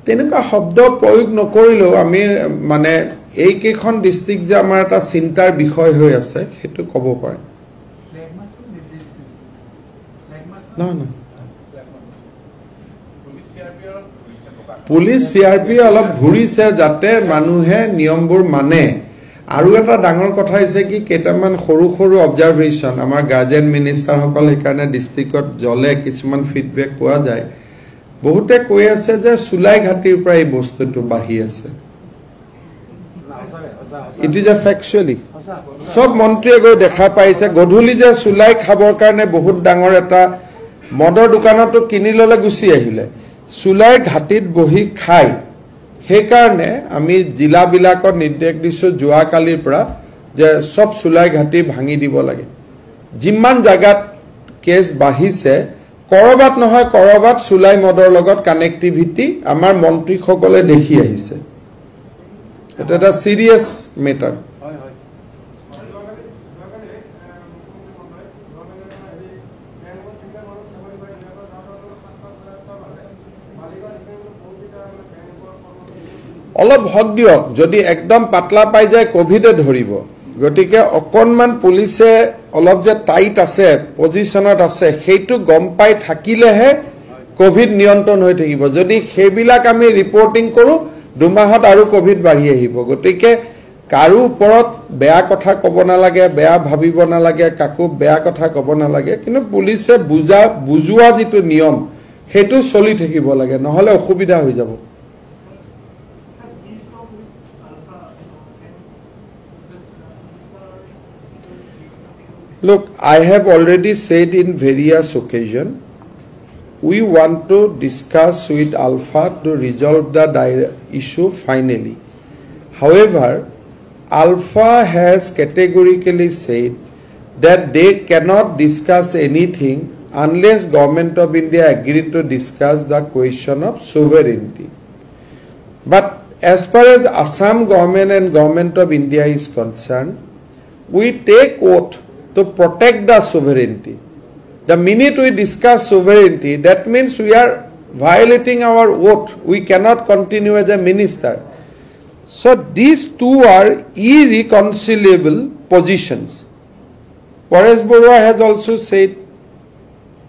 তেনেকা শব্দ প্ৰয়োগ নকৰিলেও আমি মানে এই কেইখন ডিস্ট্ৰিক্ট যে আমাৰ এটা চিন্তাৰ বিষয় হৈ আছে হেতু ক'ব পাৰে না পুলিশ সিআৰপি অলপ ঘুৰিছে যাতে মানুহে নিয়মবোৰ মানে আৰু এটা ডাঙৰ কথা হৈছে কি কেইটামান সৰু সৰু অবজাৰভেশন আমাৰ গাৰ্জেন মিনিষ্টাৰ সকল সেইকাৰণে ডিস্ট্ৰিক্টত জলে কিছুমান ফিডবেক পোৱা যায় বহুতে কৈ আছে যে সুলাই ঘাটিৰ পৰা এই বস্তুটো বাঢ়ি আছে ইট ইজ ফ্যাকচুয়ালি সব মন্ত্ৰীয়ে গৈ দেখা পাইছে গধূলি যে সুলাই খাবৰ কাৰণে বহুত ডাঙৰ এটা মদৰ দোকানতো কিনি ললে গুছি আহিলে সুলাই ঘাটিত বহি খাই সেইকাৰণে আমি জিলা বিলাকৰ নিৰ্দেশ দিছো যোৱা কালিৰ পৰা যে সব সুলাই ঘাটি ভাঙি দিব লাগে যিমান জাগাত কেছ বাঢ়িছে কৰবাত নহয় কৰবাত সুলাই মদৰ লগত কানেক্টিভিটি আমাৰ মন্ত্ৰীসকলে দেখি আহিছে এটা এটা সিৰিয়াস ম্যাটাৰ অলপ হক দিয়ক যদি একদম পাতলা পাই যায় কোভিডে ধৰিব গতিকে অকনমান পুলিচে অলপ যে টাইট আছে পজিশনত আছে সেইটো গম পাই থাকিলেহে কোভিড নিয়ন্ত্ৰণ হৈ থাকিব যদি সেইবিলাক আমি ৰিপৰ্টিং কৰো দুমাহত আৰু কোভিড বাঢ়ি আহিব গতিকে কাৰো ওপৰত বেয়া কথা ক'ব নালাগে বেয়া ভাবিব নালাগে কাকো বেয়া কথা ক'ব নালাগে কিন্তু পুলিচে বুজোৱা যিটো নিয়ম সেইটো চলি থাকিব লাগে নহলে অসুবিধা হৈ যাব Look, I have already said in various occasions, we want to discuss with Alpha to resolve the issue finally. However, Alpha has categorically said that they cannot discuss anything unless Government of India agreed to discuss the question of sovereignty. But as far as Assam government and Government of India is concerned, we take oath to protect the sovereignty. The minute we discuss sovereignty, that means we are violating our oath. We cannot continue as a minister. So these two are irreconcilable positions. Paresh Barua has also said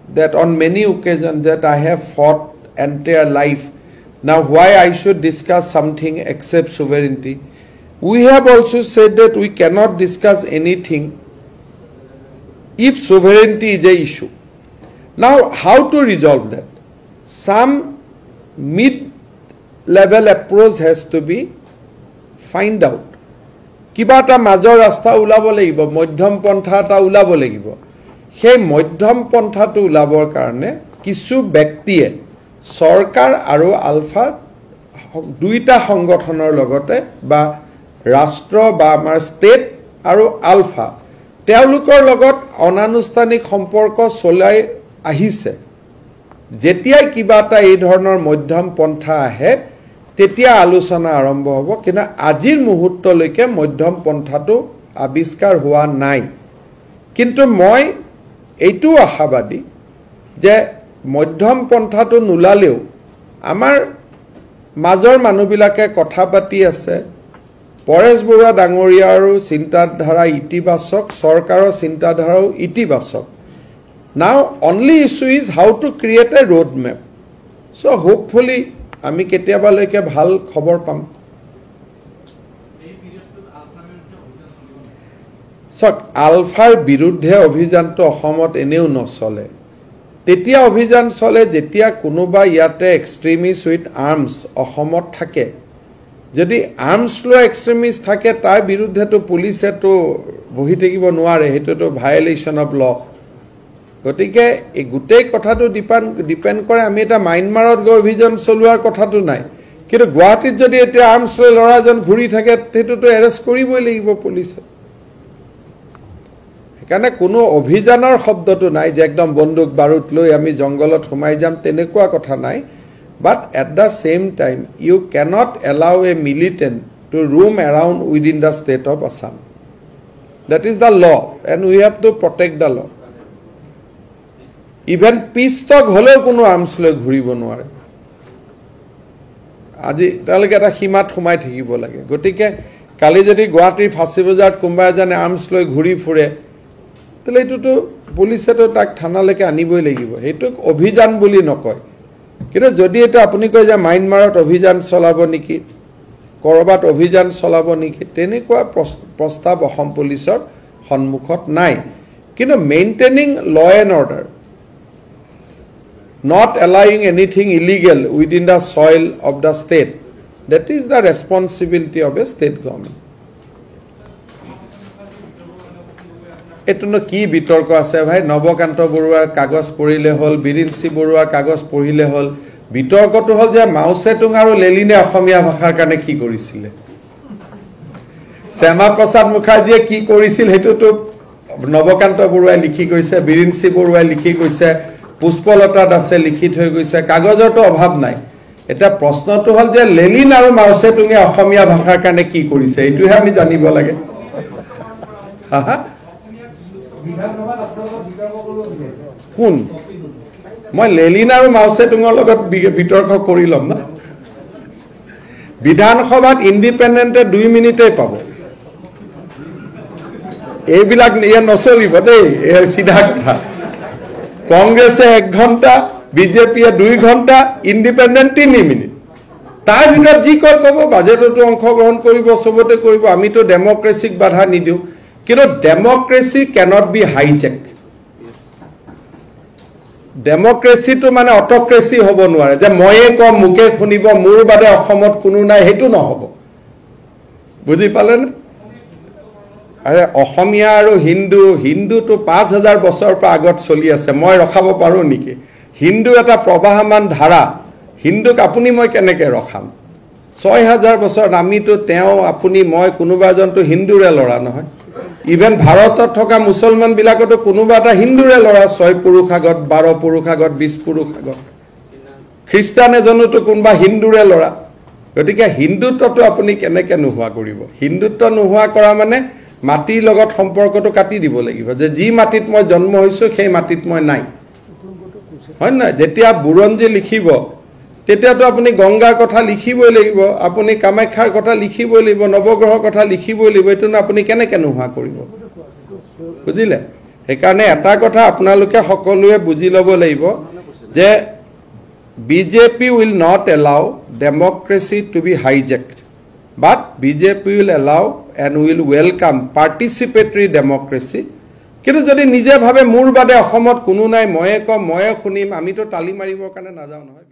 that on many occasions that I have fought entire life. Now why I should discuss something except sovereignty? We have also said that we cannot discuss anything if sovereignty is an issue. Now, how to resolve that? Some mid-level approach has to be find out. Kiba ta major rasta ulabo lagibo, modhyam pantha ta ulabo lagibo. He modhyam pantha tu ulabor karone kisu byaktiye sarkar aru alpha duita সংগঠনৰ লগতে বা ৰাষ্ট্ৰ বা আমাৰ state আৰু আলফা তেওঁলোকৰ লগত অনানুষ্ঠানিক সম্পৰ্ক চলাই আহিছে যেতিয়া কিবা এটা এই ধৰণৰ মধ্যম পন্থা আহে তেতিয়া আলোচনা আৰম্ভ হ'ব কিন্তু আজিৰ মুহূৰ্তলৈকে মধ্যম পন্থাটো আবিষ্কাৰ হোৱা নাই কিন্তু মই এইটো আশাবাদী যে মধ্যম পন্থাটো নুলালেও আমাৰ মাজৰ মানুহবিলাকে কথা পাতি আছে Paresh Barua ডাঙৰীয়াৰ চিন্তাধাৰা ইতিবাচক সৰকাৰৰ চিন্তাধাৰাও ইতিবাচক Now only issue is how to create a road map so hopefully আমি কেতিয়াবালৈকে ভাল খবৰ পাম সক আলফাৰ বিৰুদ্ধে অভিযানটো অসমত এনেও নচলে তেতিয়া অভিযান চলে যেতিয়া কোনোবা ইয়াতে এক্সট্ৰিমিষ্ট উইথ আৰ্মছ অসমত থাকে যদি আৰ্মছ ল এক্সট্ৰিমিষ্ট থাকে তাৰ বিৰুদ্ধে তো পুলিচে তো বহি থাকিব নোৱাৰে হেটো তো ভায়োলেশন অফ ল গতিকে এই গুটেই কথাটো ডিপেন্ড কৰে আমি এটা মাইনমাৰত গৈ অভিযান চলোৱাৰ কথাটো নাই কিন্তু গুৱাহাটীত যদি এটা আৰ্মছ ল লৰাজন ঘূৰি থাকে হেটো তো এৰেষ্ট কৰিবই লাগিব পুলিচে কাৰণে কোনো অভিযানৰ শব্দটো নাই যে একদম বন্দুক বাৰুদ লৈ আমি জংগলত সোমাই যাম তেনেকুৱা কথা নাই But at the same time, you cannot allow a militant to roam around within the state of Assam. That is the law, and we have to protect the law. Even peace talk holeo kono arms loi ghuribo nware. Aji taleke eta himat khumai thakibo lage. Gotike kali jodi Guwahati Phasi Bazar kumba ejane arms loi ghuri fure. Tele etu to police to tak thana leke aniboi lagibo. Hetuk obhijan boli nokoy. কিন্তু যদি এটা আপুনি কয় যে মাইনমাৰত অভিযান চলাব নেকি কৰবাত অভিযান চলাব নেকি তেনেকুৱা প্ৰস্তাৱ অসম পুলিচৰ সন্মুখত নাই কিন্তু মেইনটেইনিং ল and order not allowing anything illegal within the soil of the state that is the responsibility of a state government এটনো কি বিতৰ্ক আছে ভাই নবকান্ত বৰুৱাৰ কাগজ পঢ়িলে হল বিৰিঞ্চি বৰুৱাৰ কাগজ পঢ়িলে হল বিতৰ্কটো হল যে মাউছেটুং আৰু লেলিনে অসমীয়া ভাষাৰ কাৰণে কি কৰিছিল শ্যামা প্ৰসাদ মুখাৰ্জীয়ে কি কৰিছিল হেতুটো নবকান্ত বৰুৱাই লিখি গৈছে বিৰিঞ্চি বৰুৱাই লিখি গৈছে পুষ্পলতা দাসে লিখি থৈ গৈছে কাগজৰটো অভাৱ নাই এটা প্ৰশ্নটো হ'ল যে লেনিন আৰু মাও চেতুঙে অসমীয়া ভাষাৰ কাৰণে কি কৰিছে এইটোহে আমি জানিব লাগে কোন মই লেনিন আৰু মাও চেতুঙৰ লগত বিতৰ্ক কৰি ল'ম না বিধানসভাত ইণ্ডিপেণ্ডেণ্টে 2 মিনিটেই পাব এইবিলাক নচলিব দেই চিধা কথা কংগ্ৰেছে 1 ঘণ্টা বিজেপিয়ে 2 ঘণ্টা ইণ্ডিপেণ্ডেণ্ট 3 মিনিট তাৰ ভিতৰত যি কয় ক'ব বাজেটতো অংশগ্ৰহণ কৰিব সবতে কৰিব আমিতো ডেমক্ৰেসিক বাধা নিদিও কিন্তু ডেমক্ৰেসি ক্যানট বি হাইজেক ডেমক্ৰেসি তো মানে অটক্ৰেসি হ'ব নোৱাৰে যে ময়ে কম মুকে শুনিব মোৰ বাদে অসমত কোনো নাই হেতু নহব বুজি পালেনে আৰে অসমীয়া আৰু হিন্দু তো 5000 বছৰৰ পৰা আগত চলি আছে মই ৰখাব পাৰো নেকি হিন্দু এটা প্ৰবাহমান ধাৰা হিন্দুক আপুনি মই কেনেকৈ ৰখাম 6000 বছৰ আমিতো তেওঁ আপুনি মই কোনোবা এজনটো হিন্দুৰে লৰা নহয় ইভেন ভাৰতত থকা মুছলমান বিলাকতো কোনোবা এটা হিন্দুৰে লৰা 6 পুৰুষ আগত 12 পুৰুষ আগত 20 পুৰুষ আগত খ্ৰীষ্টান এজনতো কোনোবা হিন্দুৰে লৰা গতিকে হিন্দুত্বটো আপুনি কেনেকৈ নোহোৱা কৰিব হিন্দুত্ব নোহোৱা কৰা মানে মাটিৰ লগত সম্পৰ্কটো কাটি দিব লাগিব যে যি মাটিত মই জন্ম হৈছো সেই মাটিত মই নাই হয় না যেতিয়া বুৰঞ্জী লিখিব তেতিয়াতো আপুনি গংগাৰ কথা লিখিবই লাগিব আপুনি কামাখ্যাৰ কথা লিখিবই লাগিব নৱগ্ৰহৰ কথা লিখিবই লাগিব এটো না আপুনি কেনেকৈ নোহোৱা কৰিব বুজিলে সেইকাৰণে এটা কথা আপোনালোকে সকলোৱে বুজি ল'ব লাগিব যে BJP will not allow democracy to be hijacked but BJP will allow and will welcome participatory democracy কিন্তু যদি নিজে ভাবে মোৰ বাদে অসমত কোনো নাই ময়ে কম ময়ে শুনিম আমিতো তালি মাৰিবৰ কাৰণে নাযাও নহয়